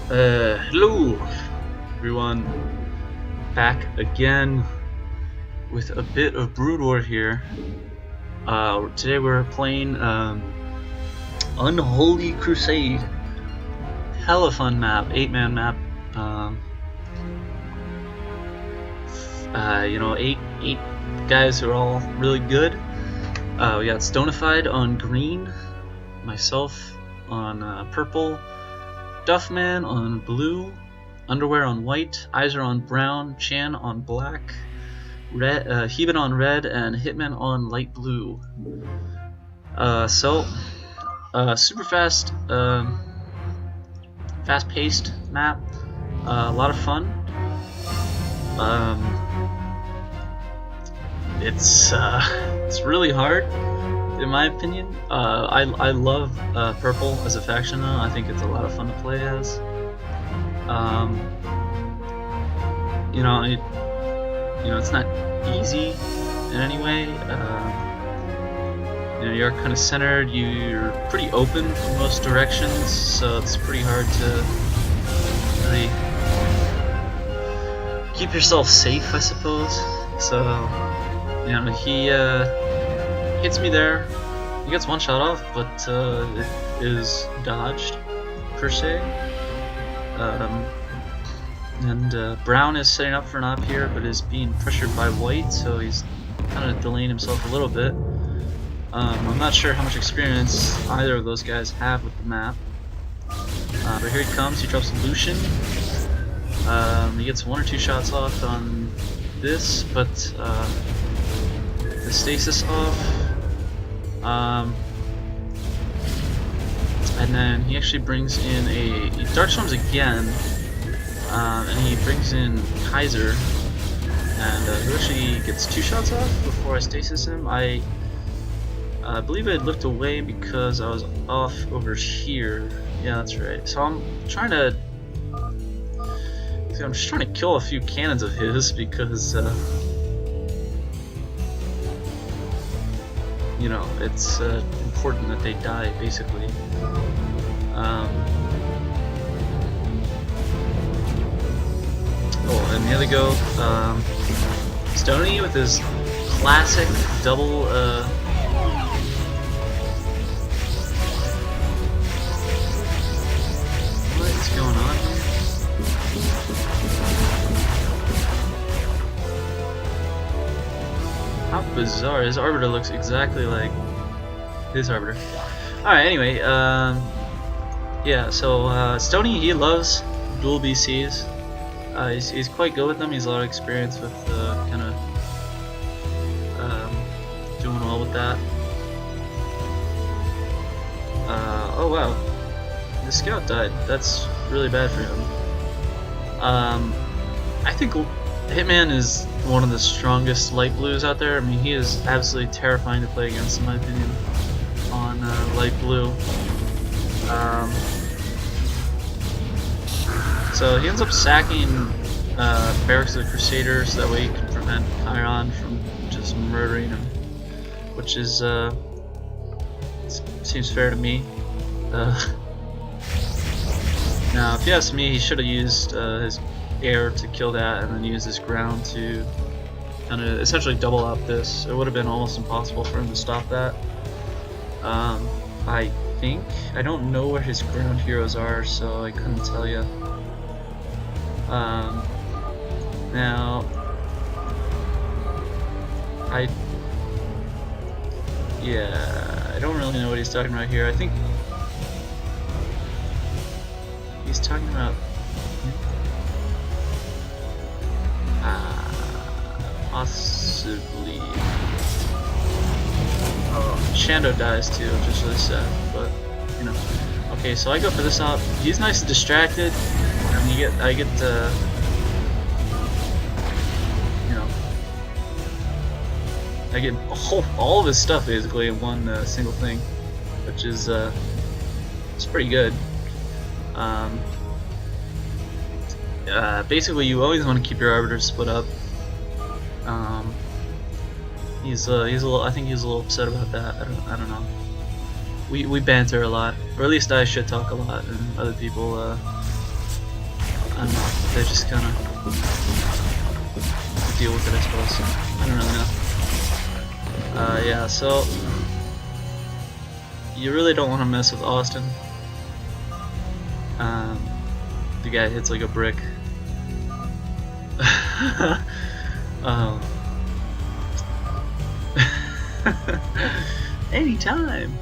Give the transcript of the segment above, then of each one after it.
Hello everyone, back again with a bit of Brood War here. Today we're playing Unholy Crusade. Hella fun map, 8-man map. Eight guys who are all really good. We got Stonified on green, myself on purple, Duffman on blue, Underwear on white, Eyes on brown, Chan on black, red, Heben on red, and Hitman on light blue. Super fast, fast-paced map, a lot of fun. It's really hard, in my opinion. I love purple as a faction though. I think it's a lot of fun to play as. It's not easy in any way. You're kind of centered. You're pretty open in most directions, so it's pretty hard to really keep yourself safe, I suppose. So, he hits me there. He gets one shot off, but it is dodged, per se. Brown is setting up for an op here, but is being pressured by white, so he's kind of delaying himself a little bit. I'm not sure how much experience either of those guys have with the map. But here he comes, he drops Lucian. He gets one or two shots off on this, but the stasis off. And then he actually brings in he Dark Storms again, and he brings in Kaiser, and he actually gets two shots off before I stasis him. I believe I had looked away because I was off over here. Yeah, that's right. So I'm just trying to kill a few cannons of his because it's important that they die, basically. And the other go, Stony with his classic double, what's going on here? How bizarre. His Arbiter looks exactly like his Arbiter. Alright, anyway, Stony, he loves dual BCs. He's quite good with them. He's a lot of experience with kind of doing well with that. Oh wow, the scout died. That's really bad for him. I think Hitman is one of the strongest light blues out there. I mean, he is absolutely terrifying to play against, in my opinion, on light blue. So he ends up sacking Barracks of the Crusaders, so that way he can prevent Chiron from just murdering him, which is seems fair to me. Now, if you ask me, he should have used his air to kill that, and then use his ground to kind of essentially double out this. It would have been almost impossible for him to stop that. I think. I don't know where his ground heroes are, so I couldn't tell you. Now, I don't really know what he's talking about here. I think he's talking about possibly. Oh, Shando dies too, which is really sad, but Okay, so I go for this op. He's nice and distracted, and I get all of his stuff basically in one single thing, which is it's pretty good. Basically, you always want to keep your arbiters split up. He's a little. I think he's a little upset about that. I don't know. We banter a lot, or at least I shit talk a lot, and other people I don't know. They just kind of deal with it, I suppose. I don't really know. Yeah, so you really don't want to mess with Austin. The guy hits like a brick. Anytime.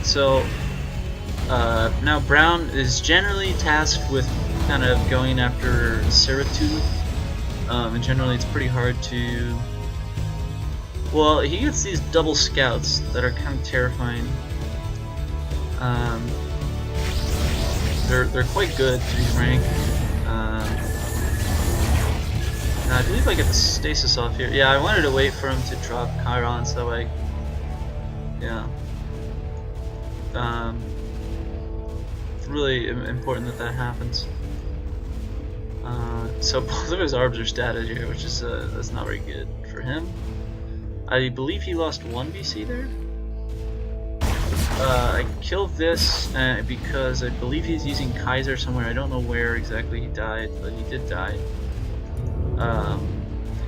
So now Brown is generally tasked with kind of going after Ceratude, and generally it's pretty hard to. Well, he gets these double scouts that are kind of terrifying. They're quite good to be frank. I believe I get the stasis off here. Yeah, I wanted to wait for him to drop Chiron so I. Yeah. It's really important that happens. So both of his arbs are statted here, which is that's not very good for him. I believe he lost 1 BC there. I killed this because I believe he's using Kaiser somewhere. I don't know where exactly he died, but he did die.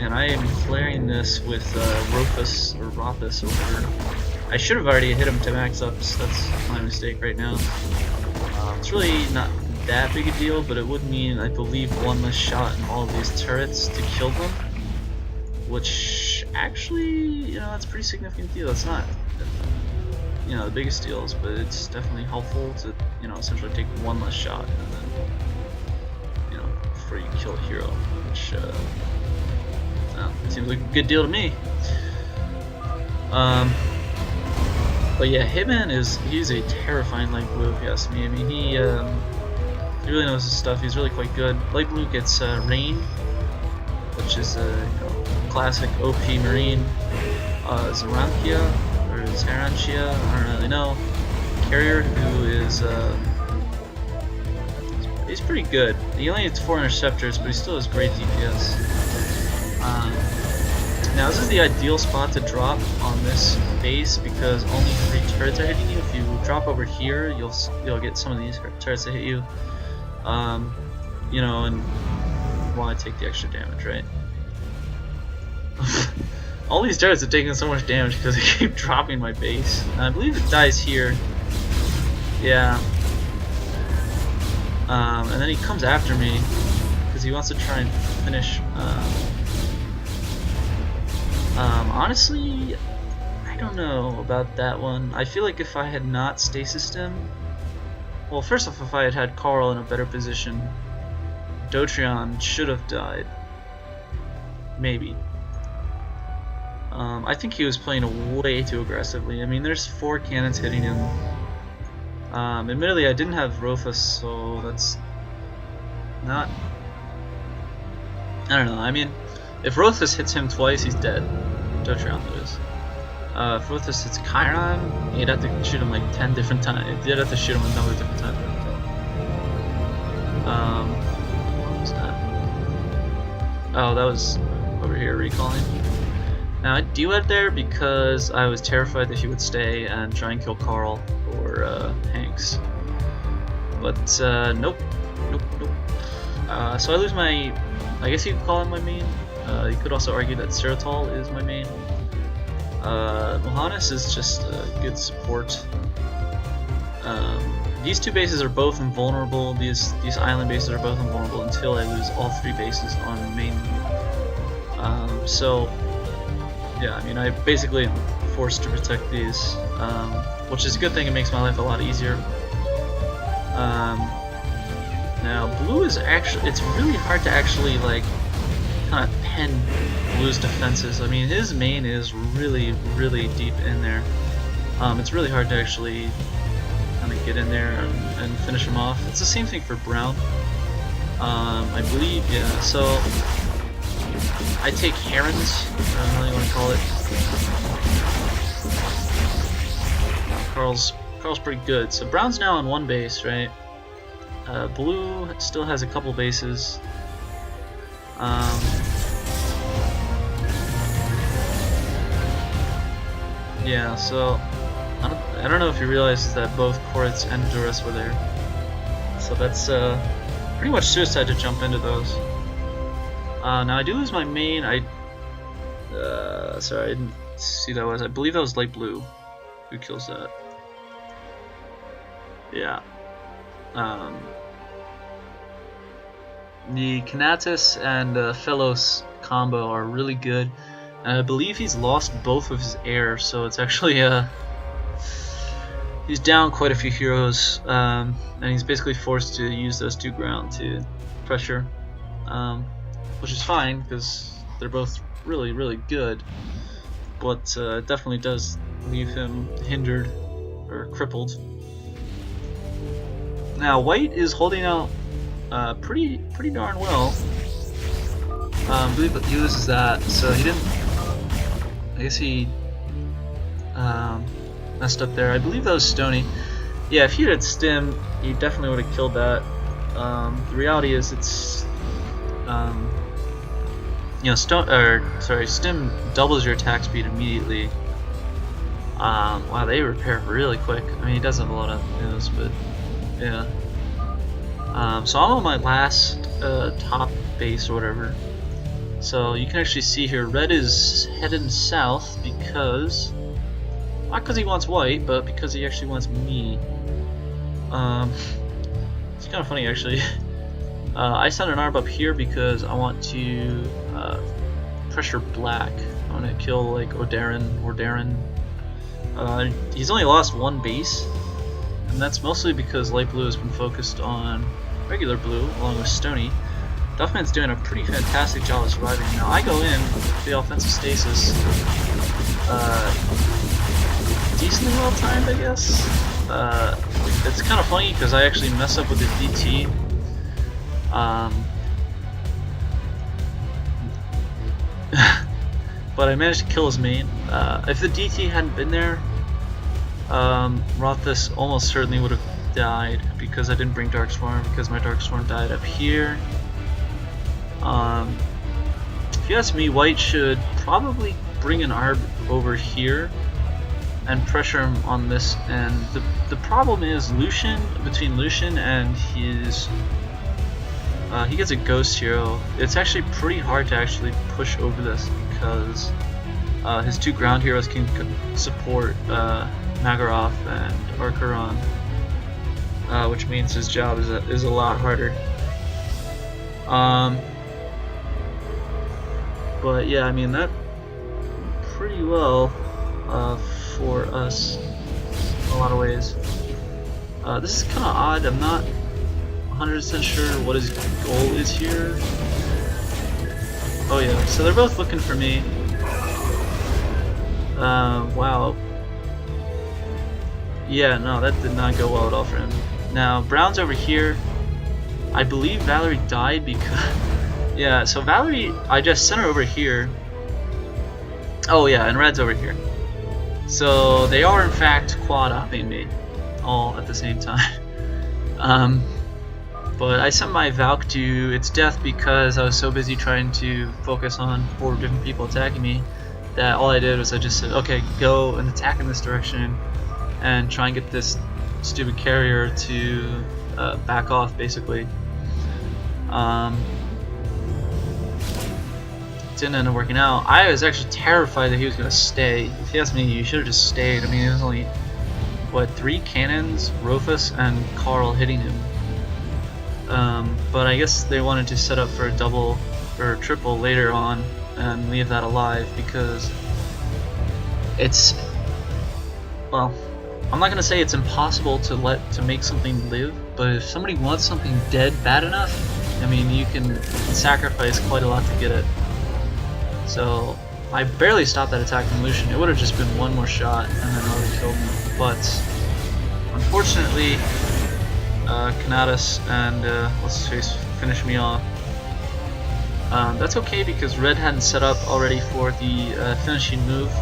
And I am flaring this with Rophus or Rophus or whatever. I should have already hit him to max ups. That's my mistake right now. It's really not that big a deal, but it would mean I believe 1 less shot in all of these turrets to kill them, which actually, you know, that's a pretty significant deal. It's not, you know, the biggest deals, but it's definitely helpful to, you know, essentially take 1 less shot and then, you know, before you kill a hero, which seems like a good deal to me. But yeah, Hitman he's a terrifying light blue if you ask me. I mean, he really knows his stuff. He's really quite good. Light blue gets Rain, which is a classic OP Marine. Zarankia or Zarantia, I don't really know. Carrier, who is he's pretty good. He only needs 4 interceptors, but he still has great DPS. Now this is the ideal spot to drop on this base because only 3 turrets are hitting you. If you drop over here, you'll get some of these turrets to hit you. You know, and want to take the extra damage, right? All these turrets are taking so much damage because they keep dropping my base. And I believe it dies here. Yeah. And then he comes after me because he wants to try and finish. Honestly, I don't know about that one. I feel like if I had not stasised him, well, first off, if I had had Carl in a better position, Dotrion should have died. Maybe. I think he was playing way too aggressively. I mean, there's 4 cannons hitting him. Admittedly, I didn't have Rophus, so that's not. I don't know. I mean, if Rophus hits him twice, he's dead. Dotrion, that is. If Rophus hits Chiron, you'd have to shoot him like 10 different times. You'd have to shoot him a number of different times. What was that? Oh, that was over here recalling. Now I duet there because I was terrified that he would stay and try and kill Carl or Hanks. But nope. So I lose my, I guess you could call him my main. You could also argue that Ceratol is my main. Mohannes is just a good support. These 2 bases are both invulnerable. These island bases are both invulnerable until I lose all 3 bases on main. So yeah, I mean, I basically am forced to protect these, which is a good thing. It makes my life a lot easier. Now blue is actually, it's really hard to actually like kind of pen blue's defenses. I mean, his main is really deep in there. It's really hard to actually kind of get in there and finish him off. It's the same thing for brown. I believe, yeah. So I take Herons, I don't know how you want to call it. Carl's pretty good. So brown's now on 1 base, right? Blue still has a couple bases. Yeah, so I don't know if you realized that both Koritz and Duras were there. So that's pretty much suicide to jump into those. Now I do lose my main. Sorry, I didn't see that was. I believe that was light blue. Who kills that? Yeah. The Kanatis and Fellows combo are really good. And I believe he's lost both of his air, so it's actually he's down quite a few heroes, and he's basically forced to use those 2 ground to pressure, which is fine because they're both really, really good, but it definitely does leave him hindered or crippled. Now White is holding out pretty darn well. I believe he loses that, so he didn't. I guess he messed up there. I believe that was Stony. Yeah, if he had Stim, he definitely would have killed that. The reality is, it's you know, Stim doubles your attack speed immediately. Wow, they repair really quick. I mean, he does have a lot of moves, but yeah. So I'm on my last top base or whatever. So you can actually see here, red is heading south because, not because he wants white, but because he actually wants me. It's kind of funny actually. I sent an arb up here because I want to pressure black. I want to kill like Darren. He's only lost 1 base, and that's mostly because light blue has been focused on regular blue along with Stony. Duffman's doing a pretty fantastic job of surviving. Now I go in with the offensive stasis. Decently well timed, I guess. It's kind of funny because I actually mess up with the DT. But I managed to kill his main. If the DT hadn't been there, Rothus almost certainly would have died because I didn't bring Darkstorm, because my Darkstorm died up here. If you ask me, White should probably bring an Arb over here and pressure him on this end. The problem is between Lucian and his he gets a ghost hero. It's actually pretty hard to actually push over this because his 2 ground heroes can support Nagaroth and Archeron, which means his job is a lot harder. But yeah, I mean that pretty well for us in a lot of ways. This is kind of odd. I'm not 100% sure what his goal is here. Oh yeah, so they're both looking for me. Wow. Yeah, no, that did not go well at all for him. Now, Brown's over here. I believe Valerie died because... yeah, so Valerie, I just sent her over here. Oh yeah, and Red's over here. So they are in fact quad-opping me all at the same time. But I sent my Valk to its death because I was so busy trying to focus on 4 different people attacking me that all I did was I just said, okay, go and attack in this direction and try and get this stupid carrier to back off, basically. Didn't end up working out. I was actually terrified that he was going to stay. If you ask me, you should have just stayed. I mean, it was only, what, 3 cannons, Rothus, and Carl hitting him. But I guess they wanted to set up for a double or a triple later on and leave that alive because it's, well, I'm not going to say it's impossible to make something live, but if somebody wants something dead bad enough, I mean, you can sacrifice quite a lot to get it. So I barely stopped that attack from Lucian. It would have just been 1 more shot and then it would have killed me. But unfortunately, Kanatis and what's his face finish me off. That's okay because Red hadn't set up already for the finishing move,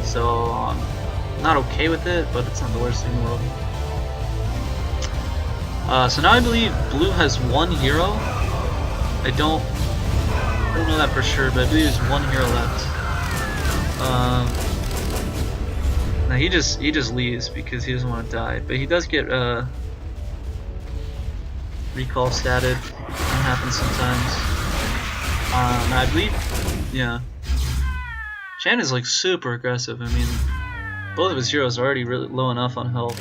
so I'm not okay with it, but it's not the worst thing in the world. So now I believe Blue has 1 hero. I don't know that for sure, but I believe there's 1 hero left. Now he just leaves because he doesn't want to die. But he does get recall statted. That happens sometimes. I believe, yeah. Shan is like super aggressive. I mean, both of his heroes are already really low enough on health.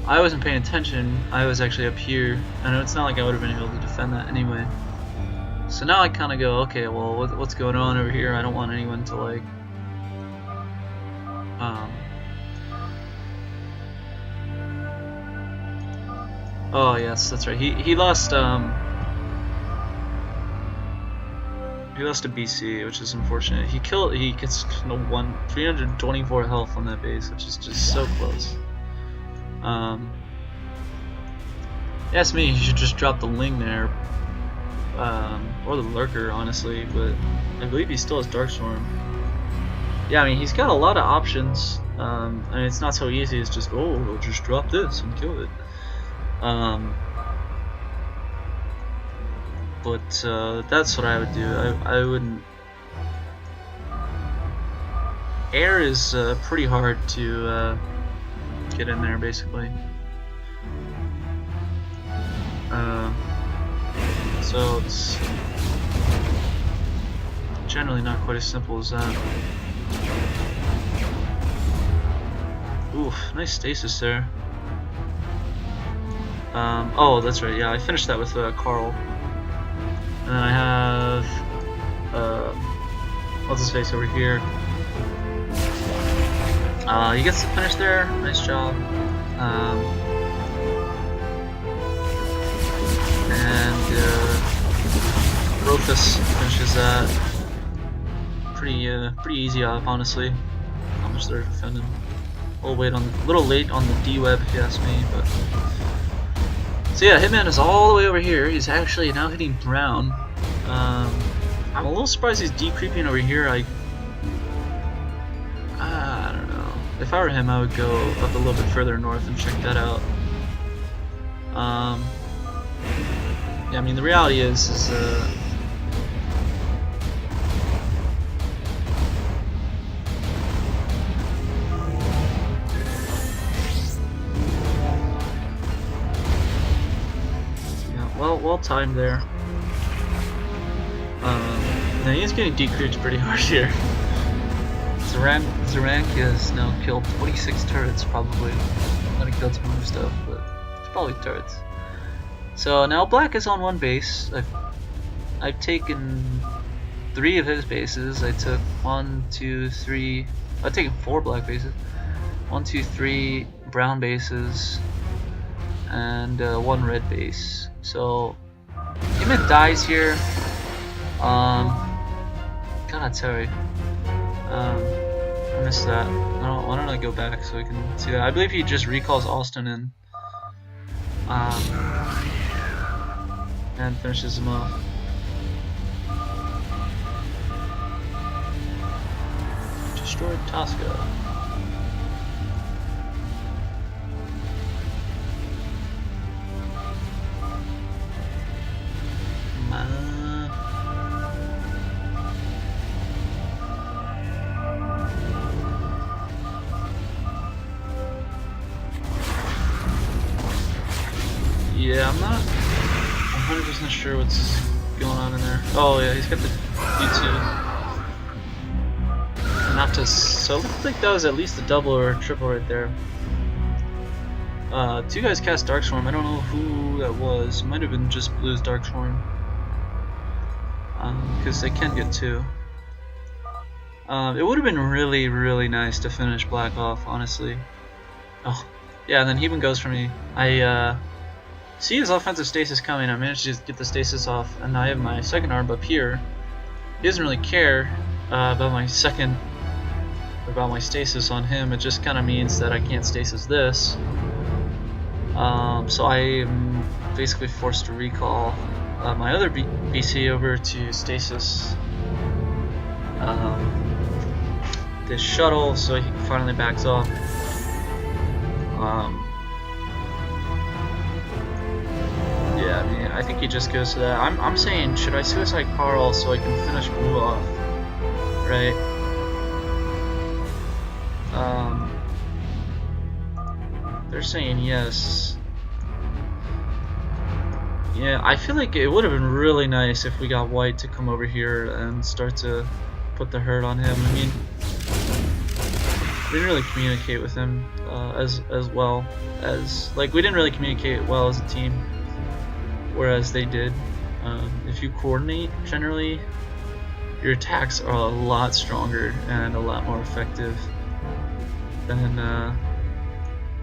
I wasn't paying attention. I was actually up here, and it's not like I would have been able to defend that anyway. So now I kind of go, okay, well, what's going on over here? I don't want anyone to like, oh yes, that's right. He lost to BC, which is unfortunate. He gets 324 health on that base, which is just so close. That's me. He should just drop the Ling there, or the Lurker, honestly. But I believe he still has Darkstorm. Yeah, I mean he's got a lot of options. And it's not so easy. It's just we'll just drop this and kill it. But that's what I would do. I wouldn't. Air is pretty hard to get in there, basically. So it's generally not quite as simple as that. Oof, nice stasis there. Oh, that's right. Yeah, I finished that with Carl. And then I have what's his face over here. He gets to finish there. Nice job. And Rofus finishes that. Pretty easy up, honestly. Not much there defending. A little late on the D-web, if you ask me, but. So yeah, Hitman is all the way over here. He's actually now hitting brown. I'm a little surprised he's decreeping over here. I don't know. If I were him, I would go up a little bit further north and check that out. Yeah, I mean the reality is well timed there. Now he's getting decreased pretty hard here. Zarank has now killed 26 turrets probably. I'm gonna kill some other stuff, but it's probably turrets. So now Black is on one base. I've taken 3 of his bases. I took 1, 2, 3. I've taken 4 black bases. 1, 2, 3 brown bases, and 1 red base. So Hitman dies here. God, sorry. I missed that. Why don't I go back so I can see that? I believe he just recalls Austin in. And finishes him off. Destroyed Tosca. Yeah, I'm not 100% sure what's going on in there. Oh yeah, he's got the D2. Not to, so it looks like that was at least a double or a triple right there. 2 guys cast Darkstorm. I don't know who that was. It might have been just Blue's Darkstorm. Because they can get 2. It would have been really nice to finish Black off, honestly. Oh, yeah, and then he even goes for me. I see his offensive stasis coming. I managed to get the stasis off, and I have my second arm up here. He doesn't really care about my stasis on him. It just kind of means that I can't stasis this. So I am basically forced to recall my other BC over to stasis this shuttle, so he finally backs off. Yeah, I mean, I think he just goes to that. I'm saying, should I suicide Carl so I can finish Blue off, right? They're saying yes. Yeah, I feel like it would have been really nice if we got white to come over here and start to put the hurt on him. I mean, we didn't really communicate with him as well as, like, we didn't really communicate well as a team, whereas they did. If you coordinate, generally, your attacks are a lot stronger and a lot more effective than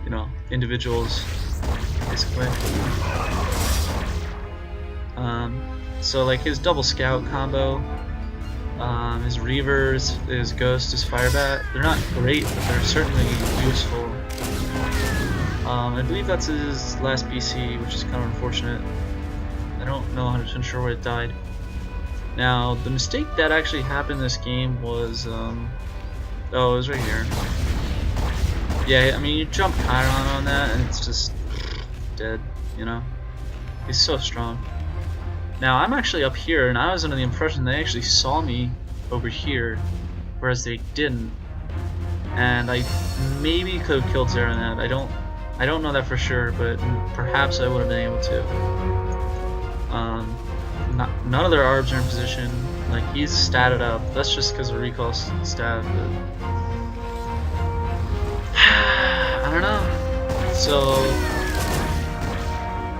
you know, individuals, basically. So like his double scout combo, his reavers, his ghost, his firebat, they're not great, but they're certainly useful. I believe that's his last BC, which is kind of unfortunate. I don't know 100% sure where it died. Now, the mistake that actually happened in this game was, oh, it was right here. Yeah, I mean, you jump Chiron on that, and it's just dead, you know? He's so strong. Now, I'm actually up here, and I was under the impression they actually saw me over here, whereas they didn't. And I maybe could have killed Zeronet. I don't know that for sure, but perhaps I would have been able to. None of their arbs are in position. Like, he's statted up. That's just because of recall stat. But I don't know. So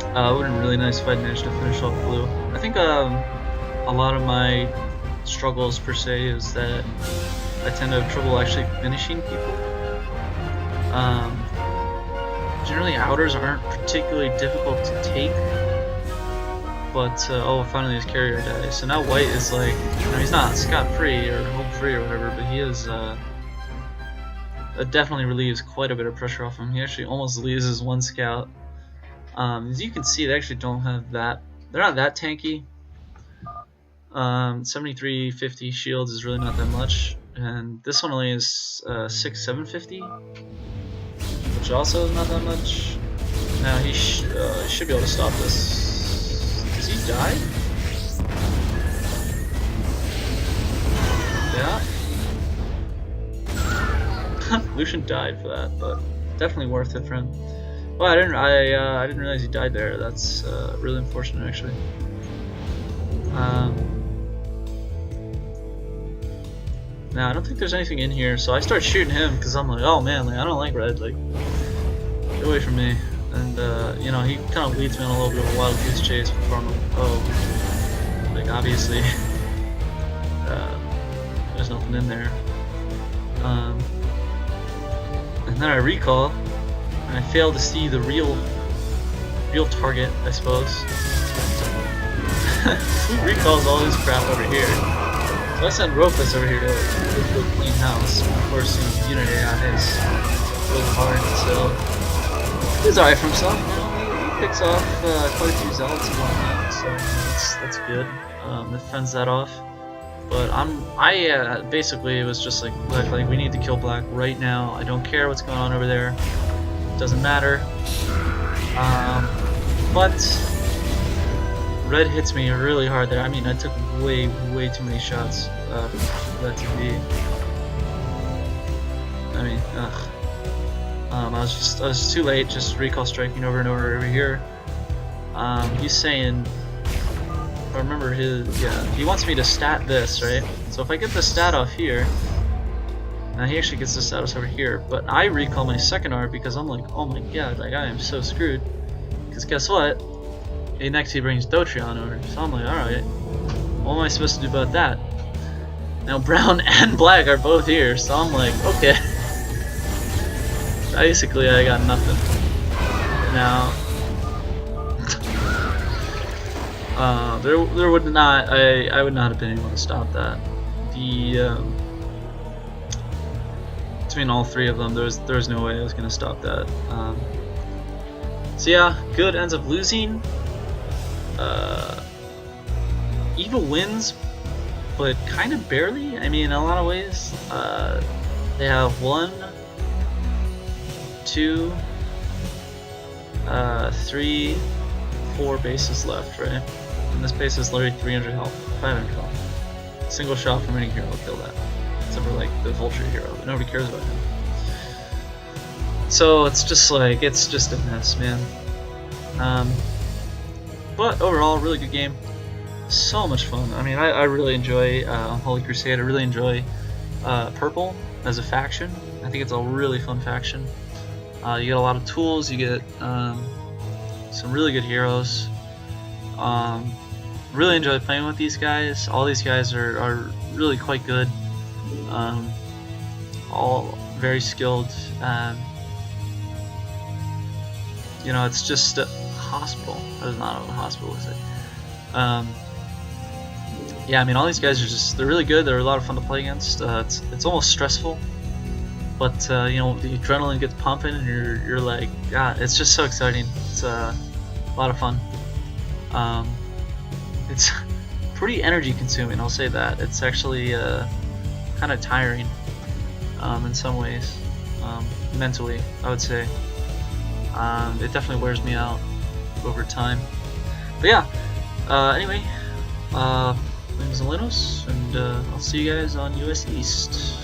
it would have been really nice if I'd managed to finish off blue. I think a lot of my struggles per se is that I tend to have trouble actually finishing people. Generally, outers aren't particularly difficult to take. But, oh, finally his carrier dies. So now white is like, you know, he's not scot-free or home-free or whatever, but he is, it definitely relieves quite a bit of pressure off him. He actually almost loses one scout. As you can see, they actually don't have that, they're not that tanky. 7350 shields is really not that much, and this one only is 6750, which also is not that much. Now he should be able to stop this. Does he die? Yeah. Lucian died for that, but definitely worth it for him. Well, I didn't realize he died there. That's really unfortunate, actually. Now I don't think there's anything in here, so I start shooting him because I'm like, oh man, like I don't like red. Like, get away from me. And you know, he kind of leads me on a little bit of a wild goose chase before I'm like, oh, like obviously there's nothing in there. And then I recall, and I fail to see the real target, I suppose. Who recalls all this crap over here? So I sent Rofus over here to clean house. Of course, Unity AI is really hard, so he's alright for himself. You know, he picks off quite a few zealots and whatnot, so that's good. Defends that off. But I basically was just like we need to kill black right now. I don't care what's going on over there. It doesn't matter. But red hits me really hard there. I mean, I took way too many shots for that to be. I mean, ugh. I was too late, just recall striking over and over here. He's saying, if I remember he wants me to stat this, right? So if I get the stat off here, now he actually gets the status over here, but I recall my second art because I'm like, oh my god, like I am so screwed. Because guess what? Next he brings Dotrion over, so I'm like, alright, what am I supposed to do about that? Now brown and black are both here, so I'm like, okay. Basically, I got nothing. Now, there would not, I would not have been able to stop that. The between all three of them, there's no way I was gonna stop that. So yeah, good ends up losing. Evil wins, but kind of barely. I mean, in a lot of ways. They have 1, 2, 3, 4 bases left, right? And this base is literally 300 health, 500 health. Single shot from any hero will kill that. Except for like the vulture hero, but nobody cares about him. So it's just like, it's just a mess, man. But overall, really good game. So much fun. I mean, I really enjoy Unholy Crusade. I really enjoy Purple as a faction. I think it's a really fun faction. You get a lot of tools. You get some really good heroes. Really enjoy playing with these guys. All these guys are really quite good. All very skilled. You know, it's just a hospital. That is not what a hospital is. Yeah, I mean, all these guys are just—they're really good. They're a lot of fun to play against. It's almost stressful, but you know, the adrenaline gets pumping, and you're like, God, it's just so exciting. It's a lot of fun. It's pretty energy consuming. I'll say that. It's actually kind of tiring in some ways, mentally, I would say. It definitely wears me out over time. But yeah, anyway, my name is Linus, and I'll see you guys on US East.